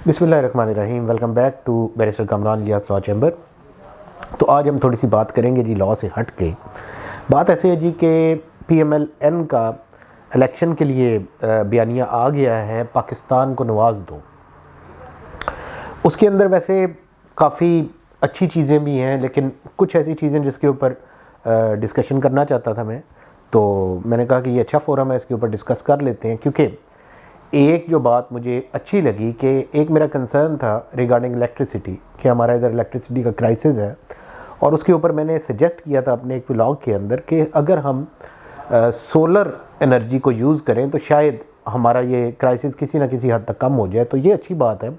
बिस्मिल्लाहिर्रहमानिर्रहीम। Welcome back to barrister Kamran Ilyas law chamber. तो आज हम थोड़ी सी बात करेंगे जी लॉ से हट के। बात ऐसे है जी कि PMLN का इलेक्शन के लिए बयानिया आ गया है, पाकिस्तान को नवाज दो। उसके अंदर वैसे काफ़ी अच्छी चीज़ें भी हैं, लेकिन कुछ ऐसी चीज़ें जिसके ऊपर डिस्कशन करना चाहता था मैं, तो मैंने कहा कि ये अच्छा फोरम है, इसके ऊपर डिस्कस कर लेते हैं। क्योंकि एक जो बात मुझे अच्छी लगी कि एक मेरा कंसर्न था रिगार्डिंग इलेक्ट्रिसिटी, कि हमारा इधर इलेक्ट्रिसिटी का क्राइसिस है, और उसके ऊपर मैंने सजेस्ट किया था अपने एक व्लॉग के अंदर कि अगर हम सोलर एनर्जी को यूज़ करें तो शायद हमारा ये क्राइसिस किसी न किसी हद तक कम हो जाए। तो ये अच्छी बात है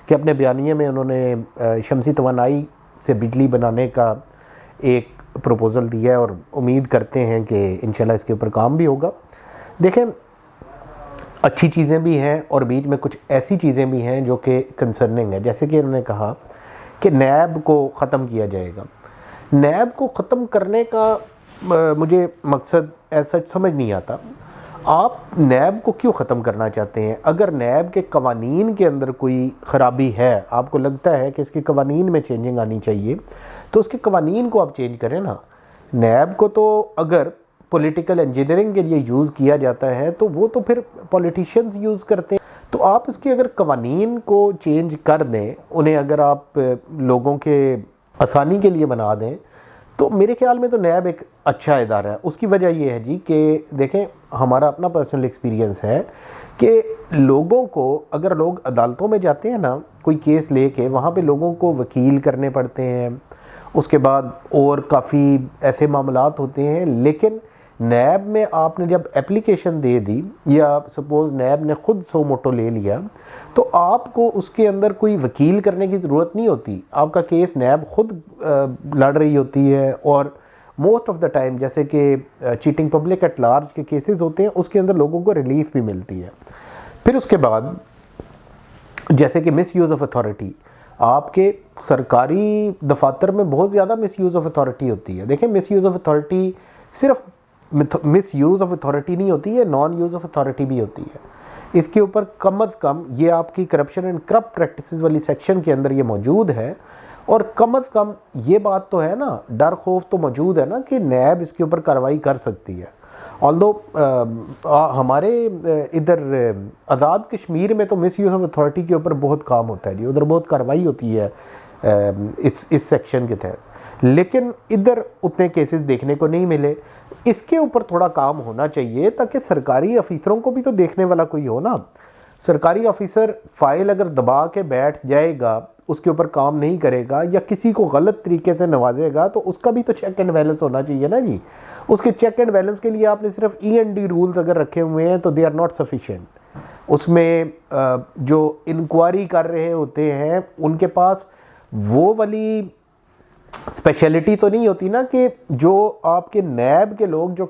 कि अपने बयानिए में उन्होंने शमसी तवानाई से बिजली बनाने का एक प्रपोज़ल दिया है, और उम्मीद करते हैं कि इंशाल्लाह इसके ऊपर काम भी होगा। देखें, अच्छी चीज़ें भी हैं और बीच में कुछ ऐसी चीज़ें भी हैं जो कि कंसर्निंग है। जैसे कि उन्होंने कहा कि नैब को ख़त्म किया जाएगा। नैब को ख़त्म करने का मुझे मकसद ऐसा समझ नहीं आता। आप नैब को क्यों ख़त्म करना चाहते हैं? अगर नैब के कवानीन के अंदर कोई ख़राबी है, आपको लगता है कि इसके कवानीन में चेंजिंग आनी चाहिए, तो उसके कवानीन को आप चेंज करें ना। नैब को तो अगर पॉलिटिकल इंजीनियरिंग के लिए यूज़ किया जाता है तो वो तो फिर पॉलिटिशियंस यूज़ करते हैं। तो आप इसके अगर कवानीन को चेंज कर दें, उन्हें अगर आप लोगों के आसानी के लिए बना दें, तो मेरे ख्याल में तो नैब एक अच्छा इदारा है। उसकी वजह यह है जी कि देखें, हमारा अपना पर्सनल एक्सपीरियंस है कि लोगों को, अगर लोग अदालतों में जाते हैं ना कोई केस लेके, वहाँ पे लोगों को वकील करने पड़ते हैं, उसके बाद और काफ़ी ऐसे मामलात होते हैं। लेकिन नैब में आपने जब एप्लीकेशन दे दी, या सपोज़ नैब ने खुद सो मोटो ले लिया, तो आपको उसके अंदर कोई वकील करने की ज़रूरत नहीं होती। आपका केस नैब खुद लड़ रही होती है। और मोस्ट ऑफ द टाइम जैसे कि चीटिंग पब्लिक एट लार्ज के केसेस होते हैं, उसके अंदर लोगों को रिलीफ भी मिलती है। फिर उसके बाद जैसे कि मिस यूज़ ऑफ अथॉरिटी, आपके सरकारी दफातर में बहुत ज़्यादा मिस यूज़ ऑफ अथॉरिटी होती है। देखें, मिस यूज़ ऑफ अथॉरिटी सिर्फ मिस यूज़ ऑफ अथॉरिटी नहीं होती है, नॉन यूज़ ऑफ अथॉरिटी भी होती है। इसके ऊपर कम अज़ कम ये आपकी करप्शन एंड करप्ट प्रैक्टिसेस वाली सेक्शन के अंदर ये मौजूद है। और कम अज़ कम ये बात तो है ना, डर खौफ तो मौजूद है ना कि नैब इसके ऊपर कार्रवाई कर सकती है। ऑल्दो हमारे इधर आज़ाद कश्मीर में तो मिस यूज़ ऑफ अथॉरिटी के ऊपर बहुत काम होता है जी, उधर बहुत कार्रवाई होती है इस सेक्शन के तहत, लेकिन इधर उतने केसेस देखने को नहीं मिले। इसके ऊपर थोड़ा काम होना चाहिए ताकि सरकारी अफीसरों को भी तो देखने वाला कोई हो ना। सरकारी ऑफिसर फाइल अगर दबा के बैठ जाएगा, उसके ऊपर काम नहीं करेगा, या किसी को गलत तरीके से नवाजेगा, तो उसका भी तो चेक एंड बैलेंस होना चाहिए ना जी। उसके चेक एंड बैलेंस के लिए आपने सिर्फ END रूल्स अगर रखे हुए हैं तो दे आर नॉट सफिशिएंट। उसमें जो इंक्वायरी कर रहे होते हैं उनके पास वो वाली स्पेशलिटी तो नहीं होती ना कि जो आपके नैब के लोग जो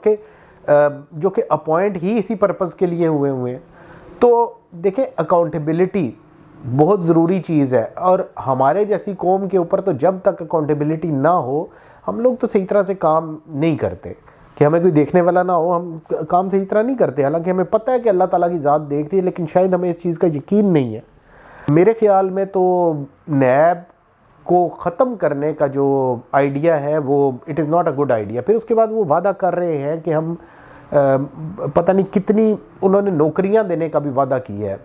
कि अपॉइंट ही इसी पर्पज़ के लिए हुए हैं। तो देखें, अकाउंटेबिलिटी बहुत ज़रूरी चीज़ है, और हमारे जैसी कौम के ऊपर तो जब तक अकाउंटेबिलिटी ना हो, हम लोग तो सही तरह से काम नहीं करते। कि हमें कोई देखने वाला ना हो, हम काम सही तरह नहीं करते। हालांकि हमें पता है कि अल्लाह ताला की ज़ात देख रही है, लेकिन शायद हमें इस चीज़ का यकीन नहीं है। मेरे ख्याल में तो नैब को ख़त्म करने का जो आइडिया है वो it is not a good idea. फिर उसके बाद वो वादा कर रहे हैं कि हम पता नहीं कितनी उन्होंने नौकरियां देने का भी वादा किया है।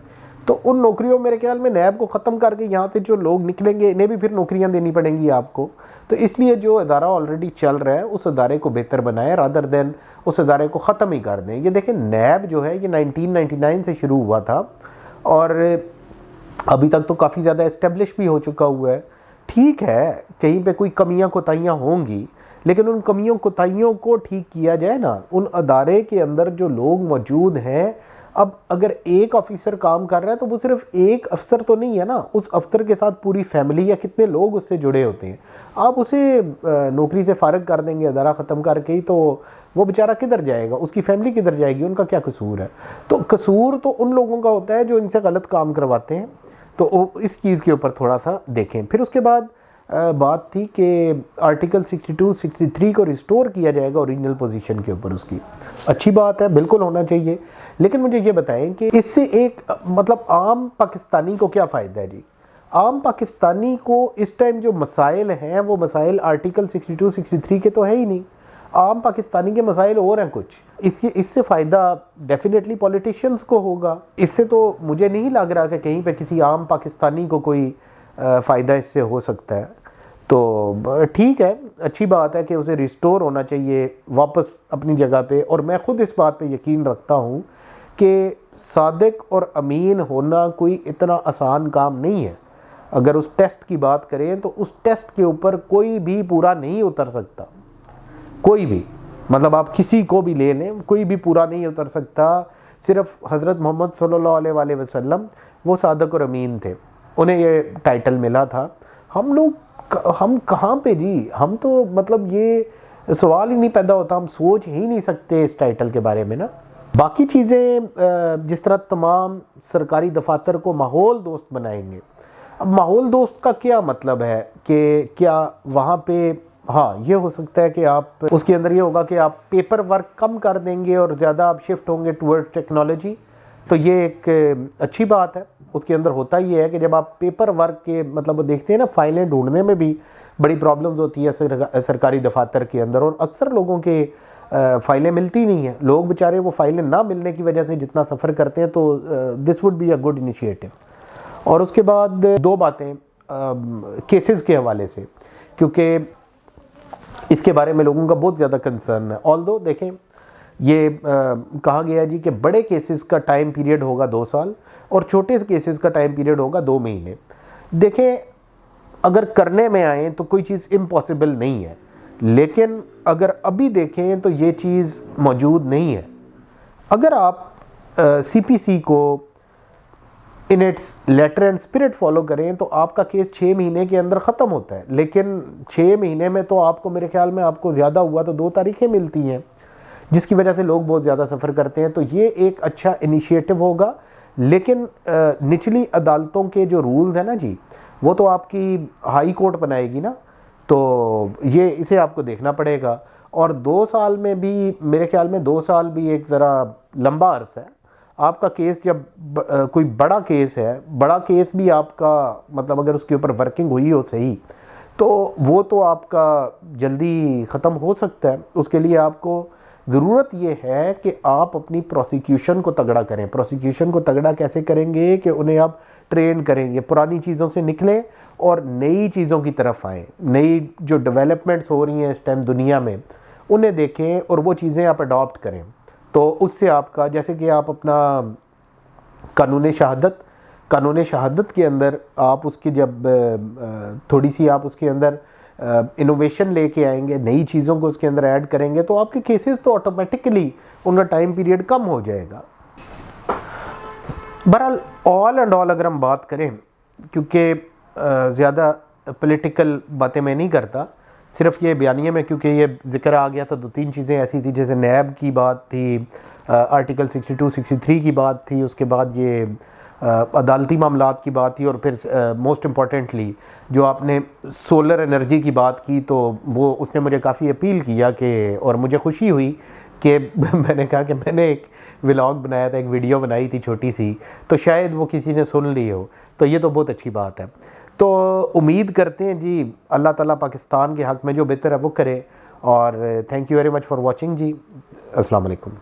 तो उन नौकरियों, मेरे ख्याल में नैब को ख़त्म करके यहाँ से जो लोग निकलेंगे, इन्हें भी फिर नौकरियां देनी पड़ेंगी आपको। तो इसलिए जो अदारा ऑलरेडी चल रहा है उस अदारे को बेहतर बनाएं, रादर देन उस अदारे को ख़त्म ही कर दें। ये देखें, नैब जो है ये 1999 से शुरू हुआ था, और अभी तक तो काफ़ी ज़्यादा इस्टेब्लिश भी हो चुका हुआ है। ठीक है, कहीं पे कोई कमियां कोताहियां होंगी, लेकिन उन कमियों कोताहियों को ठीक किया जाए ना। उन अदारे के अंदर जो लोग मौजूद हैं, अब अगर एक ऑफिसर काम कर रहा है तो वो सिर्फ एक अफसर तो नहीं है ना, उस अफसर के साथ पूरी फैमिली या कितने लोग उससे जुड़े होते हैं। आप उसे नौकरी से फारग कर देंगे अदारा ख़त्म करके ही, तो वो बेचारा किधर जाएगा, उसकी फैमिली किधर जाएगी, उनका क्या कसूर है? तो कसूर तो उन लोगों का होता है जो इनसे गलत काम करवाते हैं। तो इस चीज़ के ऊपर थोड़ा सा देखें। फिर उसके बाद बात थी कि आर्टिकल 62, 63 को रिस्टोर किया जाएगा ओरिजिनल पोजीशन के ऊपर उसकी। अच्छी बात है, बिल्कुल होना चाहिए। लेकिन मुझे ये बताएं कि इससे एक मतलब आम पाकिस्तानी को क्या फ़ायदा है जी? आम पाकिस्तानी को इस टाइम जो मसाइल हैं वो मसाइल आर्टिकल 62, 63 के तो है ही नहीं। आम पाकिस्तानी के मसाइल और हैं कुछ। इससे फ़ायदा डेफिनेटली पॉलिटिशियंस को होगा। इससे तो मुझे नहीं लग रहा कि कहीं पे किसी आम पाकिस्तानी को कोई फ़ायदा इससे हो सकता है। तो ठीक है, अच्छी बात है कि उसे रिस्टोर होना चाहिए वापस अपनी जगह पे। और मैं ख़ुद इस बात पे यकीन रखता हूँ कि सादिक और अमीन होना कोई इतना आसान काम नहीं है। अगर उस टेस्ट की बात करें तो उस टेस्ट के ऊपर कोई भी पूरा नहीं उतर सकता, कोई भी। मतलब आप किसी को भी ले लें, कोई भी पूरा नहीं उतर सकता। सिर्फ हज़रत मोहम्मद सल्लल्लाहु अलैहि वसल्लम वो सादिक और अमीन थे, उन्हें ये टाइटल मिला था। हम कहाँ पे जी? हम तो मतलब ये सवाल ही नहीं पैदा होता, हम सोच ही नहीं सकते इस टाइटल के बारे में ना। बाकी चीज़ें जिस तरह तमाम सरकारी दफातर को माहौल दोस्त बनाएंगे। अब माहौल दोस्त का क्या मतलब है कि क्या वहाँ पे, हाँ ये हो सकता है कि आप उसके अंदर ये होगा कि आप पेपर वर्क कम कर देंगे और ज़्यादा आप शिफ्ट होंगे टूवर्ड टेक्नोलॉजी। तो ये एक अच्छी बात है। उसके अंदर होता ही है कि जब आप पेपर वर्क के मतलब देखते हैं ना, फाइलें ढूंढने में भी बड़ी प्रॉब्लम्स होती है सरकारी दफातर के अंदर। और अक्सर लोगों के फ़ाइलें मिलती नहीं हैं। लोग बेचारे वो फाइलें ना मिलने की वजह से जितना सफ़र करते हैं। तो this would be a good initiative. और उसके बाद दो बातें केसेस के हवाले से, क्योंकि इसके बारे में लोगों का बहुत ज़्यादा कंसर्न है। ऑल्दो देखें, ये कहा गया जी कि बड़े केसेस का टाइम पीरियड होगा 2 साल और छोटे केसेस का टाइम पीरियड होगा 2 महीने। देखें, अगर करने में आए तो कोई चीज़ इम्पॉसिबल नहीं है, लेकिन अगर अभी देखें तो ये चीज़ मौजूद नहीं है। अगर आप CPC को in its letter and spirit follow करें तो आपका केस 6 महीने के अंदर ख़त्म होता है। लेकिन 6 महीने में तो आपको, मेरे ख्याल में आपको ज़्यादा हुआ तो 2 तारीखें मिलती हैं, जिसकी वजह से लोग बहुत ज़्यादा सफ़र करते हैं। तो ये एक अच्छा इनिशिएटिव होगा। लेकिन निचली अदालतों के जो रूल्स हैं ना जी, वो तो आपकी हाई कोर्ट बनाएगी ना, तो ये इसे आपको देखना पड़ेगा। और 2 साल में भी, मेरे ख्याल में 2 साल भी एक ज़रा लंबा अर्सा है। आपका केस जब कोई बड़ा केस है, बड़ा केस भी आपका मतलब अगर उसके ऊपर वर्किंग हुई हो सही, तो वो तो आपका जल्दी ख़त्म हो सकता है। उसके लिए आपको ज़रूरत ये है कि आप अपनी प्रोसिक्यूशन को तगड़ा करें। प्रोसिक्यूशन को तगड़ा कैसे करेंगे कि उन्हें आप ट्रेन करेंगे, पुरानी चीज़ों से निकलें और नई चीज़ों की तरफ आएँ। नई जो डेवलपमेंट्स हो रही हैं इस टाइम दुनिया में, उन्हें देखें और वो चीज़ें आप अडॉप्ट करें। तो उससे आपका, जैसे कि आप अपना कानून शहादत के अंदर आप उसकी जब थोड़ी सी आप उसके अंदर इनोवेशन लेके आएंगे, नई चीज़ों को उसके अंदर ऐड करेंगे, तो आपके केसेस तो ऑटोमेटिकली उनका टाइम पीरियड कम हो जाएगा। बहरहाल ऑल एंड ऑल अगर हम बात करें, क्योंकि ज़्यादा पॉलिटिकल बातें मैं नहीं करता, सिर्फ ये बयानिए में क्योंकि ये जिक्र आ गया तो 2-3 चीज़ें ऐसी थी, जैसे नैब की बात थी, आर्टिकल 62, 63 की बात थी, उसके बाद ये अदालती मामलात की बात थी, और फिर मोस्ट इम्पॉर्टेंटली जो आपने सोलर एनर्जी की बात की, तो वो उसने मुझे काफ़ी अपील किया कि, और मुझे खुशी हुई कि मैंने कहा कि मैंने एक व्लॉग बनाया था, एक वीडियो बनाई थी छोटी सी, तो शायद वो किसी ने सुन ली हो। तो ये तो बहुत अच्छी बात है। तो उम्मीद करते हैं जी अल्लाह ताला पाकिस्तान के हक़ में जो बेहतर है वो करे। और thank you very much for watching जी। अस्सलाम वालेकुम।